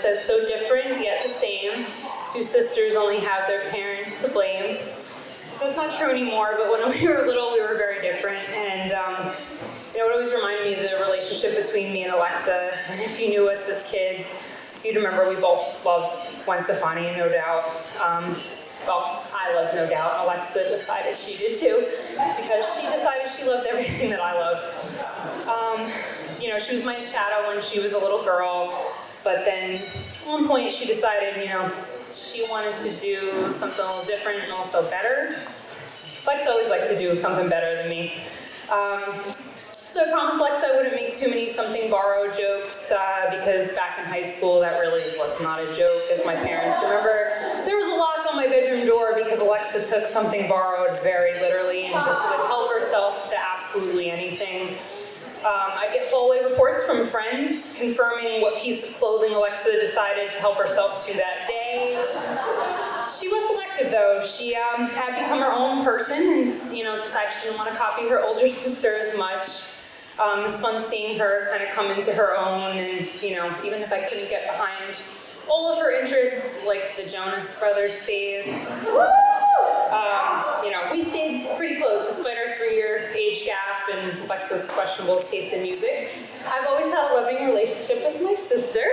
says so different yet the same. Two sisters only have their parents to blame. That's not true anymore, but when we were little, we were very different. And it always reminded me of the relationship between me and Alexa. And if you knew us as kids, you'd remember we both loved Gwen Stefani, no doubt. Well, I loved No Doubt. Alexa decided she did too, because she decided she loved everything that I loved. She was my shadow when she was a little girl, but then at one point she decided, she wanted to do something a little different and also better. Alexa always liked to do something better than me. So I promised Alexa I wouldn't make too many something borrowed jokes, because back in high school that really was not a joke, as my parents remember. There was a lock on my bedroom door because Alexa took something borrowed very literally and just would help herself to absolutely anything. I'd get hallway reports from friends confirming what piece of clothing Alexa decided to help herself to that day. She was selective though. She had become her own person and, decided she didn't want to copy her older sister as much. It was fun seeing her kind of come into her own and, even if I couldn't get behind all of her interests, like the Jonas Brothers phase, we stayed pretty close despite our 3-year age gap and Alexa's questionable taste in music. I've always had a loving relationship with my sister.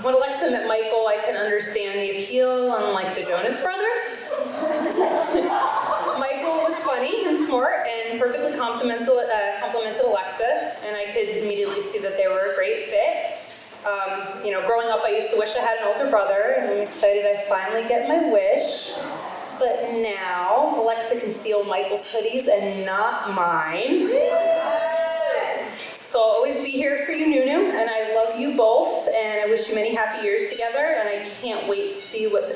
When Alexa met Michael, I could understand the appeal, unlike the Jonas Brothers. Michael was funny and smart and perfectly complimented Alexa, and I could immediately see that they were a great fit. Growing up, I used to wish I had an older brother, and I'm excited I finally get my wish. But now, Alexa can steal Michael's hoodies and not mine. So I'll always be here for you, Nunu, and I love you both, and I wish you many happy years together, and I can't wait to see what the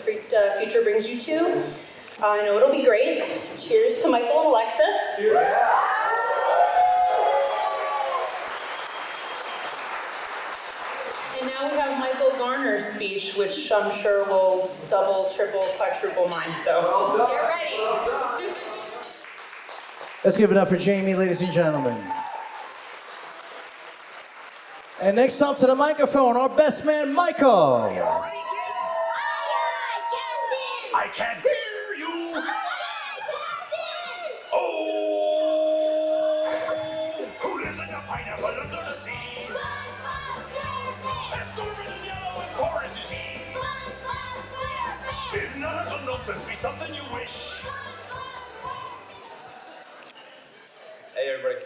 future brings you to. I know it'll be great. Cheers to Michael and Alexa. And now we have Michael Garner's speech, which I'm sure will double, triple, quadruple mine, so get ready. Let's give it up for Jamie, ladies and gentlemen. And next up to the microphone, our best man, Michael. I can't hear you. Oh, who lives in the pineapple under the sea? That's over in yellow and chorus is he. If none of the nonsense be something you wish. Hey everybody.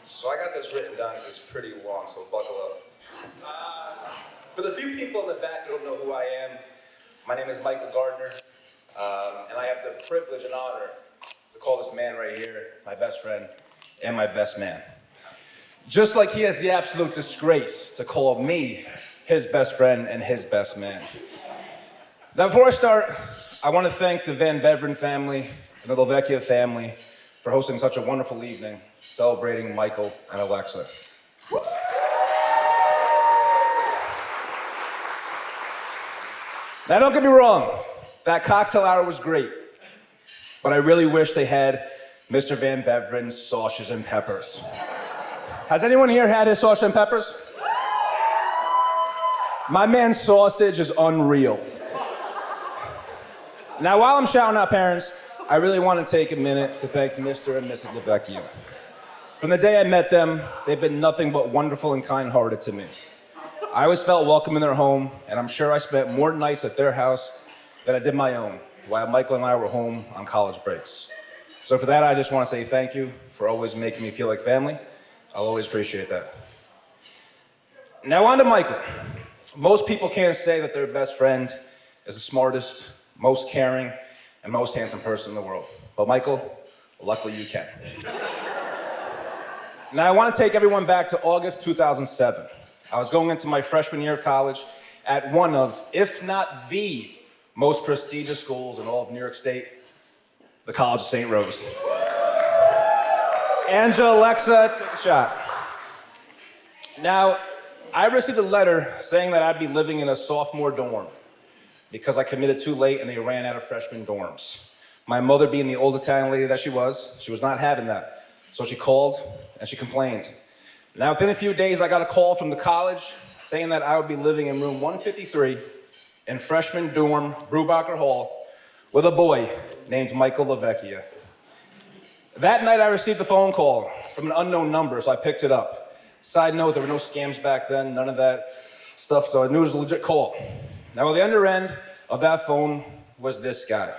So I got this written down, it's pretty long, so buckle up. For the few people in the back who don't know who I am, my name is Michael Gardner, and I have the privilege and honor to call this man right here my best friend and my best man. Just like he has the absolute disgrace to call me his best friend and his best man. Now before I start, I want to thank the Van Beveren family and the Lovecchia family for hosting such a wonderful evening celebrating Michael and Alexa. Now don't get me wrong, that cocktail hour was great, but I really wish they had Mr. Van Beveren's sausages and peppers. Has anyone here had his sausage and peppers? My man's sausage is unreal. Now while I'm shouting out parents, I really want to take a minute to thank Mr. and Mrs. Lovecchia. From the day I met them, they've been nothing but wonderful and kind-hearted to me. I always felt welcome in their home, and I'm sure I spent more nights at their house than I did my own, while Michael and I were home on college breaks. So for that, I just want to say thank you for always making me feel like family. I'll always appreciate that. Now on to Michael. Most people can't say that their best friend is the smartest, most caring, and most handsome person in the world. But Michael, luckily you can. Now I want to take everyone back to August 2007. I was going into my freshman year of college at one of, if not the most prestigious schools in all of New York State, the College of St. Rose. Angela, Alexa, take a shot. Now, I received a letter saying that I'd be living in a sophomore dorm because I committed too late and they ran out of freshman dorms. My mother, being the old Italian lady that she was not having that. So she called and she complained. Now, within a few days, I got a call from the college saying that I would be living in room 153 in freshman dorm, Brubacher Hall, with a boy named Michael LaVecchia. That night, I received a phone call from an unknown number, so I picked it up. Side note, there were no scams back then, none of that stuff, so I knew it was a legit call. Now, on the other end of that phone was this guy.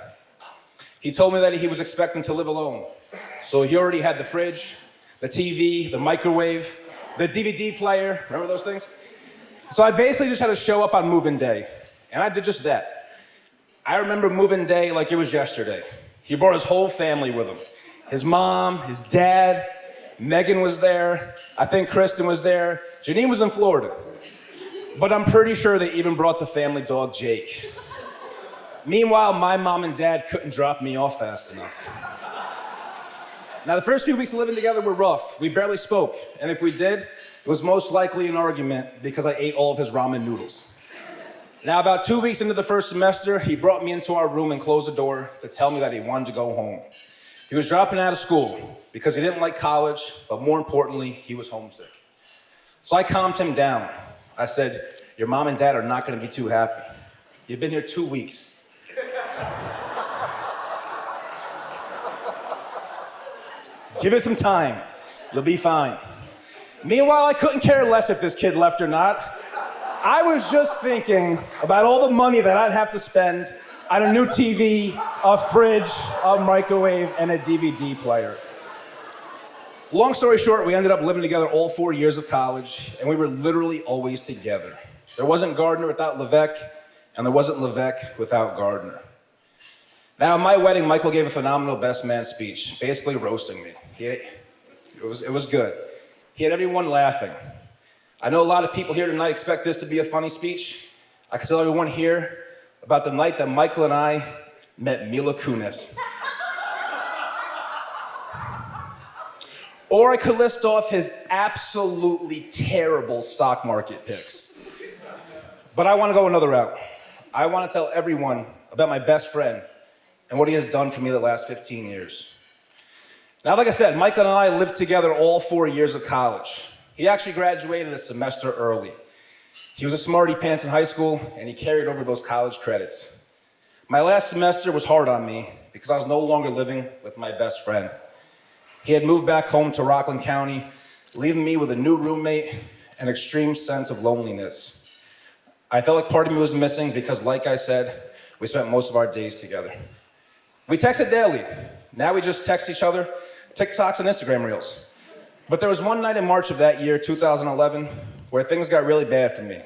He told me that he was expecting to live alone, so he already had the fridge, the TV, the microwave, the DVD player, remember those things? So I basically just had to show up on move-in day, and I did just that. I remember move-in day like it was yesterday. He brought his whole family with him. His mom, his dad, Megan was there, I think Kristen was there, Janine was in Florida. But I'm pretty sure they even brought the family dog, Jake. Meanwhile, my mom and dad couldn't drop me off fast enough. Now, the first few weeks of living together were rough. We barely spoke, and if we did, it was most likely an argument because I ate all of his ramen noodles. Now, about 2 weeks into the first semester, he brought me into our room and closed the door to tell me that he wanted to go home. He was dropping out of school because he didn't like college, but more importantly, he was homesick. So I calmed him down. I said, your mom and dad are not gonna be too happy. You've been here 2 weeks. Give it some time, you'll be fine. Meanwhile, I couldn't care less if this kid left or not. I was just thinking about all the money that I'd have to spend on a new TV, a fridge, a microwave, and a DVD player. Long story short, we ended up living together all 4 years of college, and we were literally always together. There wasn't Gardner without Levesque, and there wasn't Levesque without Gardner. Now, at my wedding, Michael gave a phenomenal best man speech, basically roasting me. It was good. He had everyone laughing. I know a lot of people here tonight expect this to be a funny speech. I can tell everyone here about the night that Michael and I met Mila Kunis. Or I could list off his absolutely terrible stock market picks. But I want to go another route. I want to tell everyone about my best friend and what he has done for me the last 15 years. Now, like I said, Michael and I lived together all 4 years of college. He actually graduated a semester early. He was a smarty pants in high school, and he carried over those college credits. My last semester was hard on me because I was no longer living with my best friend. He had moved back home to Rockland County, leaving me with a new roommate and an extreme sense of loneliness. I felt like part of me was missing because, like I said, we spent most of our days together. We texted daily. Now we just text each other TikToks and Instagram Reels. But there was one night in March of that year, 2011, where things got really bad for me.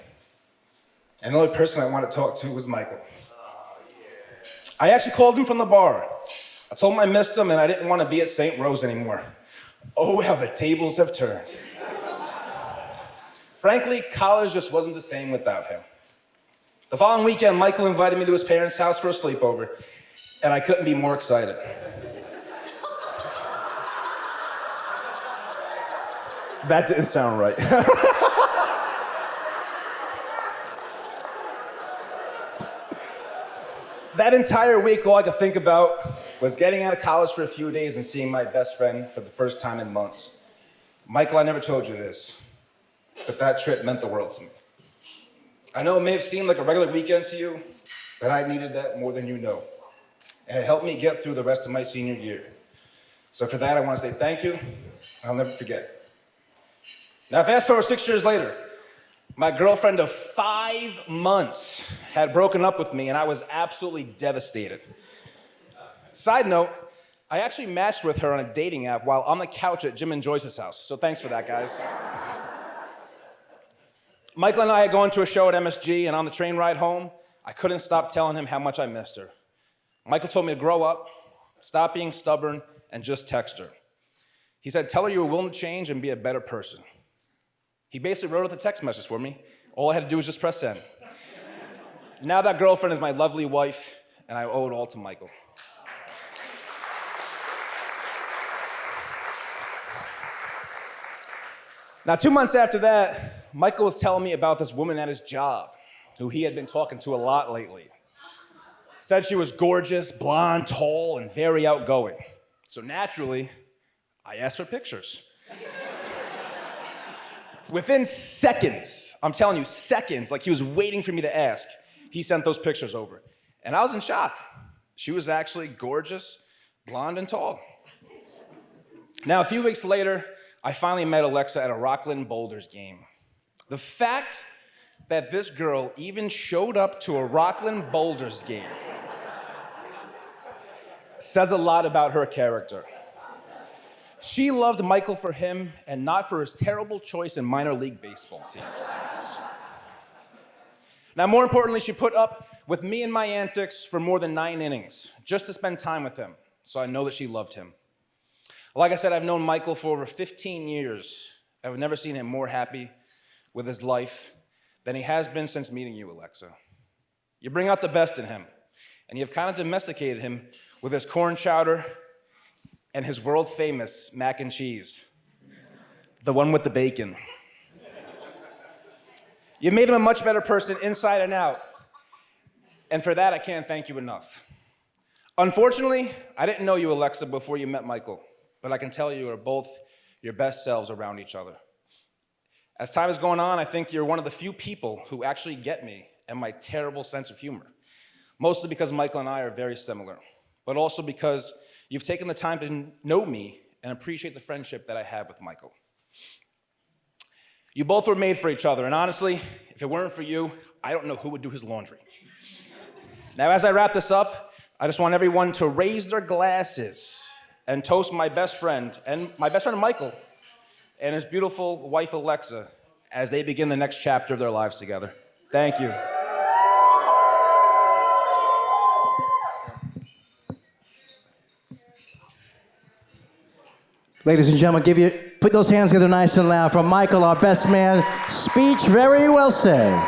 And the only person I wanted to talk to was Michael. I actually called him from the bar. I told him I missed him and I didn't want to be at St. Rose anymore. Oh, how the tables have turned. Frankly, college just wasn't the same without him. The following weekend, Michael invited me to his parents' house for a sleepover, and I couldn't be more excited. That didn't sound right. That entire week, all I could think about was getting out of college for a few days and seeing my best friend for the first time in months. Michael, I never told you this, but that trip meant the world to me. I know it may have seemed like a regular weekend to you, but I needed that more than you know. And it helped me get through the rest of my senior year. So for that, I want to say thank you. I'll never forget. Now, fast forward 6 years later, my girlfriend of 5 months had broken up with me, and I was absolutely devastated. Side note, I actually matched with her on a dating app while on the couch at Jim and Joyce's house, so thanks for that, guys. Michael and I had gone to a show at MSG, and on the train ride home, I couldn't stop telling him how much I missed her. Michael told me to grow up, stop being stubborn, and just text her. He said, tell her you were willing to change and be a better person. He basically wrote out the text message for me. All I had to do was just press send. Now that girlfriend is my lovely wife, and I owe it all to Michael. Now, 2 months after that, Michael was telling me about this woman at his job, who he had been talking to a lot lately. Said she was gorgeous, blonde, tall, and very outgoing. So naturally, I asked for pictures. Within seconds, I'm telling you, seconds, like he was waiting for me to ask, he sent those pictures over. And I was in shock. She was actually gorgeous, blonde, and tall. Now, a few weeks later, I finally met Alexa at a Rockland Boulders game. The fact that this girl even showed up to a Rockland Boulders game says a lot about her character. She loved Michael for him and not for his terrible choice in minor league baseball teams. Now, more importantly, she put up with me and my antics for more than 9 innings just to spend time with him, so I know that she loved him. Like I said, I've known Michael for over 15 years. I've never seen him more happy with his life than he has been since meeting you, Alexa. You bring out the best in him, and you've kind of domesticated him with his corn chowder and his world-famous mac and cheese, the one with the bacon. You made him a much better person inside and out, and for that, I can't thank you enough. Unfortunately, I didn't know you, Alexa, before you met Michael, but I can tell you are both your best selves around each other. As time is going on, I think you're one of the few people who actually get me and my terrible sense of humor, mostly because Michael and I are very similar, but also because you've taken the time to know me and appreciate the friendship that I have with Michael. You both were made for each other, and honestly, if it weren't for you, I don't know who would do his laundry. Now, as I wrap this up, I just want everyone to raise their glasses and toast my best friend Michael and his beautiful wife Alexa as they begin the next chapter of their lives together. Thank you. Ladies and gentlemen, put those hands together nice and loud for Michael, our best man. Speech very well said.